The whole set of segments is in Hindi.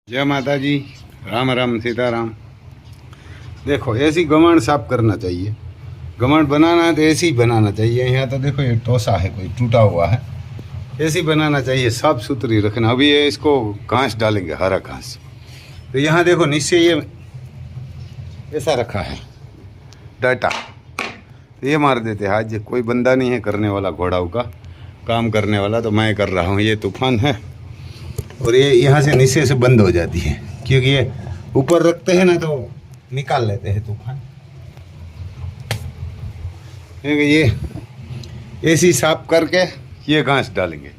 जय माता जी। राम राम सीताराम। देखो ऐसी गमाण साफ करना चाहिए। गमाण बनाना है तो ऐसी ही बनाना चाहिए। यहाँ तो देखो ये टोसा है, कोई टूटा हुआ है। ऐसी बनाना चाहिए, साफ सुथरी रखना। अभी ये इसको घास डालेंगे, हरा घास। तो यहाँ देखो नीचे ये ऐसा रखा है डाटा, तो ये मार देते हैं। आज कोई बंदा नहीं है करने वाला, घोड़ाओं का काम करने वाला, तो मैं कर रहा हूँ। ये तूफान है और ये यहाँ से नीचे से बंद हो जाती है, क्योंकि ये ऊपर रखते हैं ना तो निकाल लेते हैं तूफान। क्योंकि ये ऐसी साफ करके ये घास डालेंगे,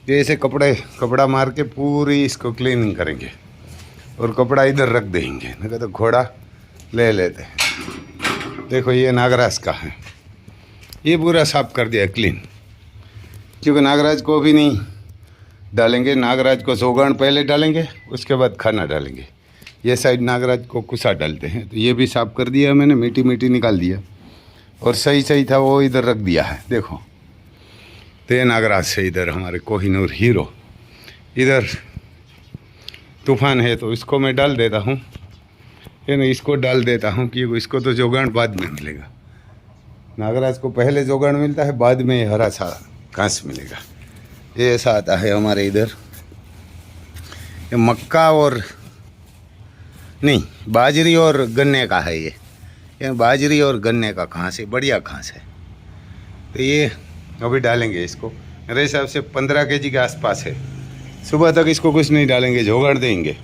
जैसे कपड़ा मार के पूरी इसको क्लीनिंग करेंगे और कपड़ा इधर रख देंगे, नहीं तो घोड़ा ले लेते हैं। देखो ये नागराज का है, ये पूरा साफ कर दिया क्लीन। क्योंकि नागराज को भी नहीं डालेंगे, नागराज को सोगान पहले डालेंगे, उसके बाद खाना डालेंगे। ये साइड नागराज को कुसा डालते हैं, तो ये भी साफ कर दिया मैंने, मिट्टी निकाल दिया और सही था वो इधर रख दिया है। देखो तो ये नागराज से इधर हमारे कोहिनूर हीरो, इधर तूफान है, तो इसको मैं डाल देता हूँ। ये नहीं, इसको डाल देता हूँ क्योंकि इसको तो जोगान बाद में मिलेगा। नागराज को पहले जोगान मिलता है, बाद में हरा सा घास मिलेगा। ये ऐसा आता है हमारे इधर। ये मक्का और नहीं, बाजरी और गन्ने का है। ये बाजरी और गन्ने का घास है, बढ़िया घास है। तो ये अभी डालेंगे इसको। मेरे हिसाब से 15 केजी के आसपास है। सुबह तक इसको कुछ नहीं डालेंगे, जोगाड़ देंगे।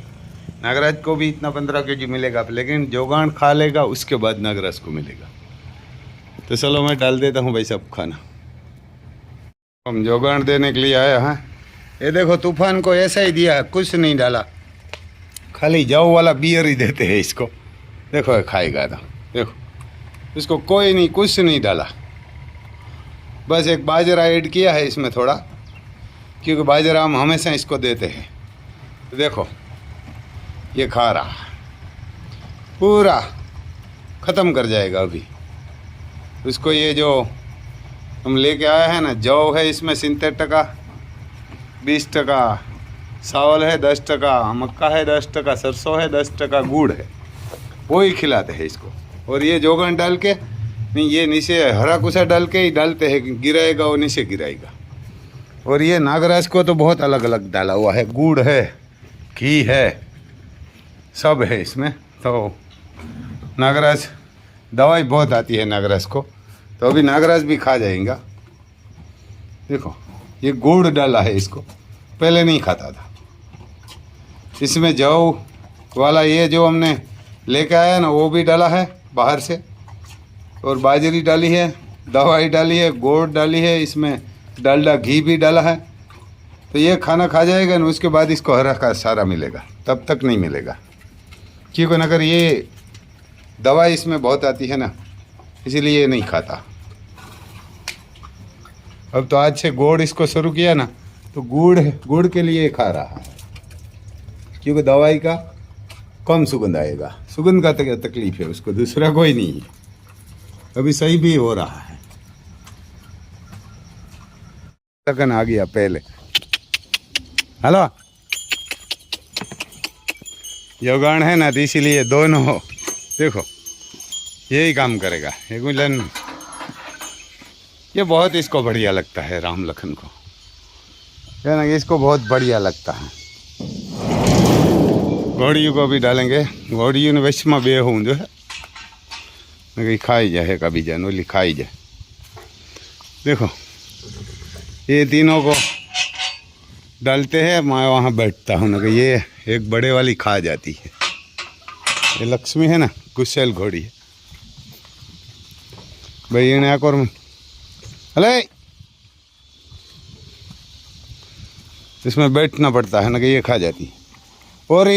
नागराज को भी इतना 15 केजी मिलेगा, लेकिन जोगाड़ खा लेगा, उसके बाद नागराज को मिलेगा। तो चलो मैं डाल देता हूँ भाई सब खाना। हम जोगाड़ देने के लिए आया हैं। ये देखो तूफान को ऐसा ही दिया है, कुछ नहीं डाला, खाली जाओ वाला बियर ही देते हैं इसको। देखो खाएगा तो देखो, इसको कोई नहीं, कुछ नहीं डाला, बस एक बाजरा ऐड किया है इसमें थोड़ा, क्योंकि बाजरा हम हमेशा इसको देते हैं। तो देखो ये खा रहा, पूरा ख़त्म कर जाएगा अभी उसको। ये जो हम लेके आए हैं ना, जौ है इसमें 70%, 20% चावल है, 10% मक्का है, 10% सरसों है, 10% गुड़ है, वो ही खिलाते हैं इसको। और ये जोगन डाल के नहीं, ये नीचे हरा कुसा डाल के ही डालते हैं, गिराएगा वो नीचे गिराएगा। और ये नागराज को तो बहुत अलग अलग डाला हुआ है, गुड़ है, घी है, सब है इसमें। तो नागराज दवाई बहुत आती है नागराज को, तो अभी नागराज भी खा जाएगा। देखो ये गुड़ डाला है इसको, पहले नहीं खाता था। इसमें जौ वाला ये जो हमने लेके आया ना, वो भी डाला है बाहर से, और बाजरी डाली है, दवाई डाली है, गुड़ डाली है, इसमें डालडा घी भी डाला है। तो ये खाना खा जाएगा ना, उसके बाद इसको हरा का सारा मिलेगा, तब तक नहीं मिलेगा। क्योंकि अगर ये दवाई इसमें बहुत आती है ना, इसीलिए ये नहीं खाता। अब तो आज से गुड़ इसको शुरू किया ना, तो गुड़ के लिए खा रहा है, क्योंकि दवाई का कम सुगंध आएगा। सुगंध का तकलीफ है उसको, दूसरा कोई नहीं है। अभी सही भी हो रहा है। लगन आ गया पहले। हेलो, जोगान है ना, तो इसीलिए दोनों देखो यही काम करेगा। एक मिलन ये बहुत इसको बढ़िया लगता है, राम लखन को है ना, इसको बहुत बढ़िया लगता है। घोड़ियों को भी डालेंगे। घोड़ियों ने वैश्य में बे हूँ जो है खाई जाए, कभी जान बोली खाई जाए। देखो ये तीनों को डालते हैं, मैं वहाँ बैठता हूँ ना, कि ये एक बड़े वाली खा जाती है। ये लक्ष्मी है ना, गुस्सेल घोड़ी है भाई। इन्हें एक और अले इसमें बैठना पड़ता है ना, कि ये खा जाती है। और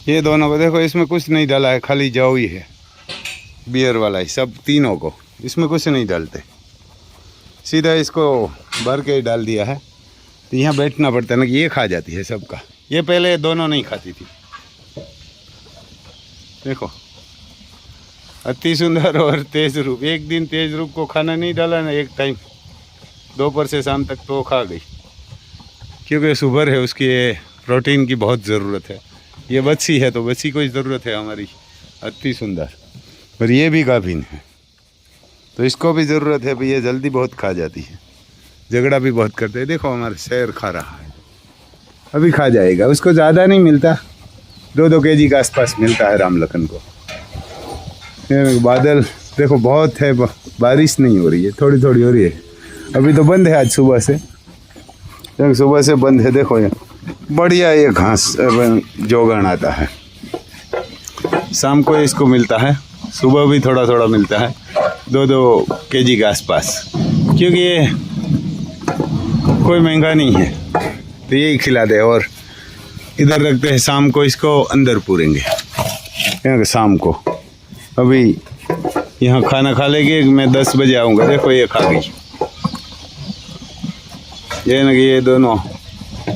ये दोनों को देखो, इसमें कुछ नहीं डाला है, खाली जौ ही है, बियर वाला ही। सब तीनों को इसमें कुछ नहीं डालते, सीधा इसको भर के ही डाल दिया है। तो यहाँ बैठना पड़ता है ना, कि ये खा जाती है सबका। ये पहले दोनों नहीं खाती थी। देखो अति सुंदर और तेज रूप। एक दिन तेज रूप को खाना नहीं डाला ना, एक टाइम दोपहर से शाम तक, तो खा गई। क्योंकि सुगर है उसकी प्रोटीन की बहुत ज़रूरत है। ये बच्ची है तो बच्ची को ही ज़रूरत है हमारी, अति सुंदर। और ये भी गाभिन है तो इसको भी ज़रूरत है भाई, ये जल्दी बहुत खा जाती है, झगड़ा भी बहुत करते हैं। देखो हमारा शेर खा रहा है, अभी खा जाएगा। उसको ज़्यादा नहीं मिलता, 2-2 केजी के आसपास मिलता है राम लखन को। बादल देखो बहुत है, बारिश नहीं हो रही है, थोड़ी थोड़ी हो रही है। अभी तो बंद है, आज सुबह से, सुबह से बंद है। देखो ये बढ़िया ये घास जोगन आता है, शाम को इसको मिलता है, सुबह भी थोड़ा थोड़ा मिलता है, 2-2 केजी के आसपास, क्योंकि ये कोई महंगा नहीं है तो यही खिला दे। और इधर रखते हैं, शाम को इसको अंदर पूरेंगे यहाँ शाम को। अभी यहाँ खाना खा लेगी, मैं 10 बजे आऊँगा। देखो ये खा गई, ये ना कि ये दोनों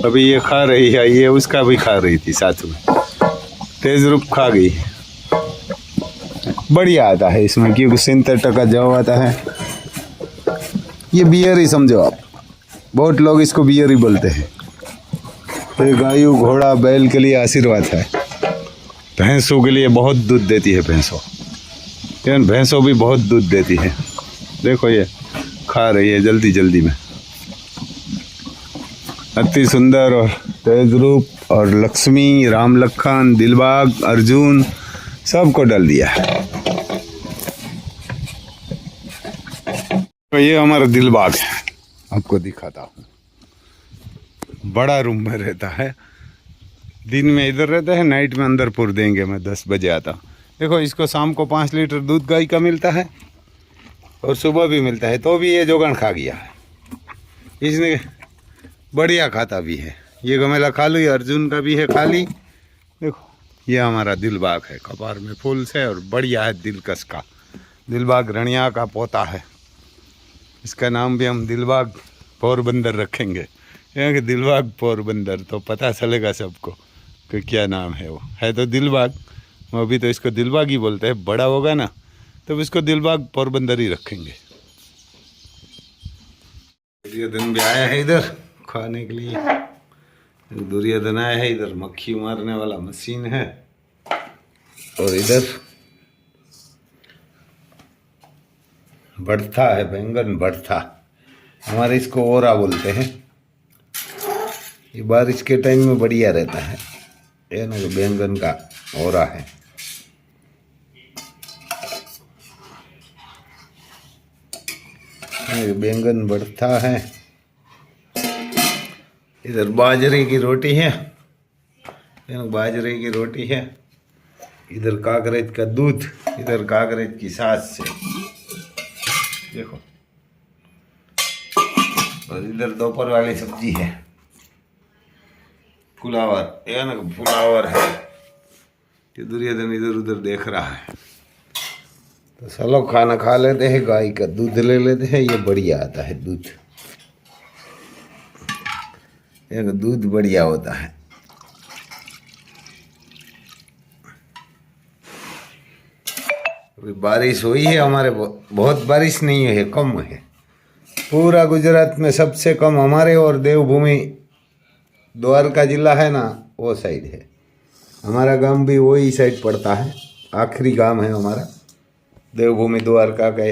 अभी ये खा रही है, ये उसका भी खा रही थी साथ में, तेज रूप खा गई। बढ़िया आता है इसमें, क्योंकि 70% जव आता है। ये बियर ही समझो आप, बहुत लोग इसको बियर ही बोलते हैं। तो गायों घोड़ा बैल के लिए आशीर्वाद है, भैंसों के लिए बहुत दूध देती है भैंसों, भैंसों भी बहुत दूध देती है। देखो ये खा रही है जल्दी जल्दी में, अति सुंदर और तेज रूप। और लक्ष्मी, राम लखन, दिलबाग, अर्जुन सबको डाल दिया है। तो ये हमारा दिलबाग है, आपको दिखाता हूँ। बड़ा रूम में रहता है, दिन में इधर रहता है, नाइट में अंदर पूर देंगे। मैं 10 बजे आता हूँ। देखो इसको शाम को 5 लीटर दूध गाय का मिलता है और सुबह भी मिलता है, तो भी ये जोगन खा गया है। इसने बढ़िया खाता भी है, ये गमेला खा ली, अर्जुन का भी है खाली। देखो ये हमारा दिलबाग है, कपार में फूल से और बढ़िया है, दिलकश का। दिलबाग रणिया का पोता है, इसका नाम भी हम दिलबाग पोरबंदर रखेंगे। यहाँ के दिलबाग पोरबंदर, तो पता चलेगा सबको कि क्या नाम है वो। है तो दिलबाग, अभी तो इसको दिलबाग ही बोलते हैं, बड़ा होगा ना तब इसको दिलबाग पोरबंदर ही रखेंगे। दुर्योधन भी आया है इधर खाने के लिए, दुर्योधन आया है इधर, मक्खी मारने वाला मशीन है। और इधर भरथा है, बैंगन भरथा, हमारे इसको ओरा बोलते हैं। ये बारिश के टाइम में बढ़िया रहता है, ये ना बैंगन का ओरा है। बैंगन भरथा है। इधर बाजरे की रोटी है, बाजरे की रोटी है। इधर कागरेज का दूध, इधर कागरेज की सास से, देखो। और इधर दोपहर वाली सब्जी है, फुलावर, ये ना फुलावर है। ये दुर्योधन इधर उधर देख रहा है। तो चलो खाना खा लेते हैं, गाय का दूध ले लेते हैं, ये बढ़िया आता है दूध, ये दूध बढ़िया होता है। अभी बारिश हुई है हमारे, बहुत बारिश नहीं है, कम है। पूरा गुजरात में सबसे कम हमारे, और देवभूमि द्वारका जिला है ना, वो साइड है। हमारा गांव भी वही साइड पड़ता है, आखिरी गांव है हमारा देवभूमि द्वारका का।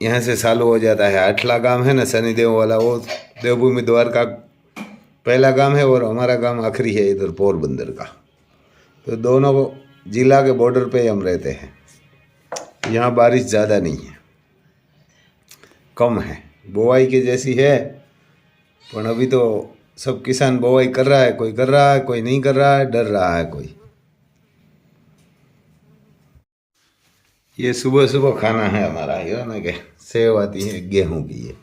यहाँ से चालू हो जाता है, आठला गांव है ना शनिदेव वाला, वो देवभूमि द्वारका पहला गांव है, और हमारा गांव आखिरी है इधर पोरबंदर का। तो दोनों जिला के बॉर्डर पे हम रहते हैं। यहाँ बारिश ज़्यादा नहीं है, कम है, बोआई के जैसी है। पर अभी तो सब किसान बोआई कर रहा है, कोई कर रहा है, कोई नहीं कर रहा है, डर रहा है कोई। ये सुबह सुबह खाना है हमारा, ये ना कि सेव आती है गेहूं की, ये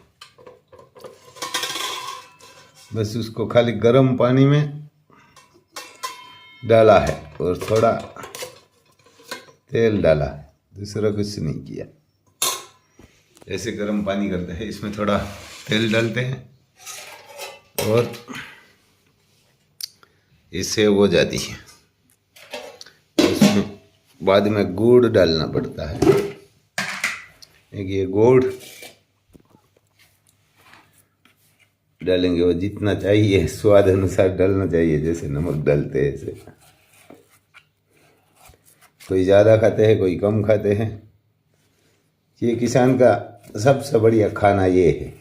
बस उसको खाली गर्म पानी में डाला है और थोड़ा तेल डाला है, दूसरा कुछ नहीं किया। ऐसे गर्म पानी करते हैं, इसमें थोड़ा तेल डालते हैं और इससे हो जाती है। उसमें बाद में गुड़ डालना पड़ता है, एक ये गुड़, डालेंगे वो जितना चाहिए, स्वाद अनुसार डालना चाहिए, जैसे नमक डालते हैं ऐसे। कोई ज़्यादा खाते हैं, कोई कम खाते हैं। ये किसान का सबसे बढ़िया खाना ये है,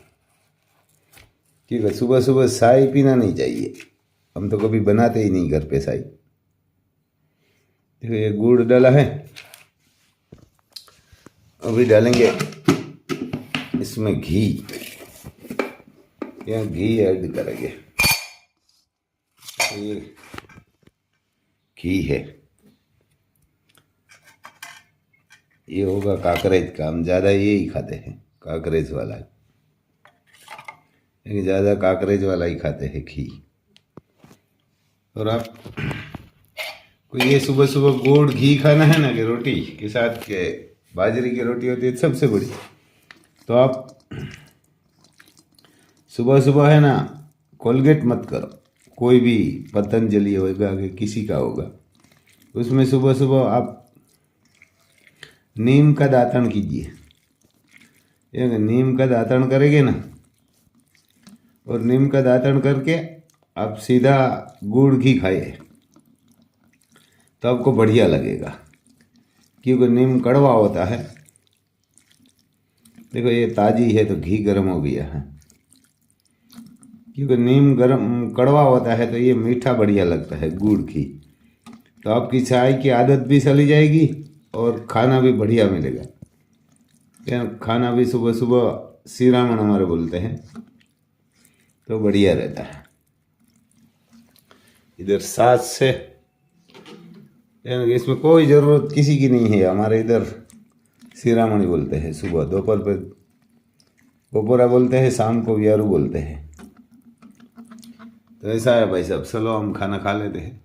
क्योंकि सुबह सुबह चाय पीना नहीं चाहिए। हम तो कभी बनाते ही नहीं घर पे चाय। देखो ये गुड़ डाला है, अभी डालेंगे इसमें घी, या घी ऐड करेंगे। ये घी है, ये होगा काकरेज का। हम ज़्यादा ये ही खाते हैं, काकरेज वाला, लेकिन ज़्यादा काकरेज वाला ही खाते हैं घी। और आप को ये सुबह सुबह गुड़ घी खाना है ना, कि रोटी के साथ, के बाजरे की रोटी होती है सबसे बड़ी। तो आप सुबह सुबह है ना, कोलगेट मत करो, कोई भी पतंजलि होगा कि किसी का होगा, उसमें सुबह सुबह आप नीम का दातन कीजिए। ये नीम का दातन करेंगे ना, और नीम का दातन करके आप सीधा गुड़ घी खाइए, तो आपको बढ़िया लगेगा। क्योंकि नीम कड़वा होता है। देखो ये ताज़ी है तो घी गर्म हो गया है, क्योंकि नीम गर्म कड़वा होता है तो ये मीठा बढ़िया लगता है गुड़ घी। तो आपकी चाय की आदत भी चली जाएगी और खाना भी बढ़िया मिलेगा। खाना भी सुबह सुबह श्रीरामन हमारे बोलते हैं, तो बढ़िया रहता है। इधर सास से, इसमें कोई ज़रूरत किसी की नहीं है। हमारे इधर श्रीरामणी बोलते हैं, सुबह दोपहर पे बपोरा बोलते हैं, शाम को व्यारू बोलते हैं। तो ऐसा है भाई साहब, चलो हम खाना खा लेते हैं।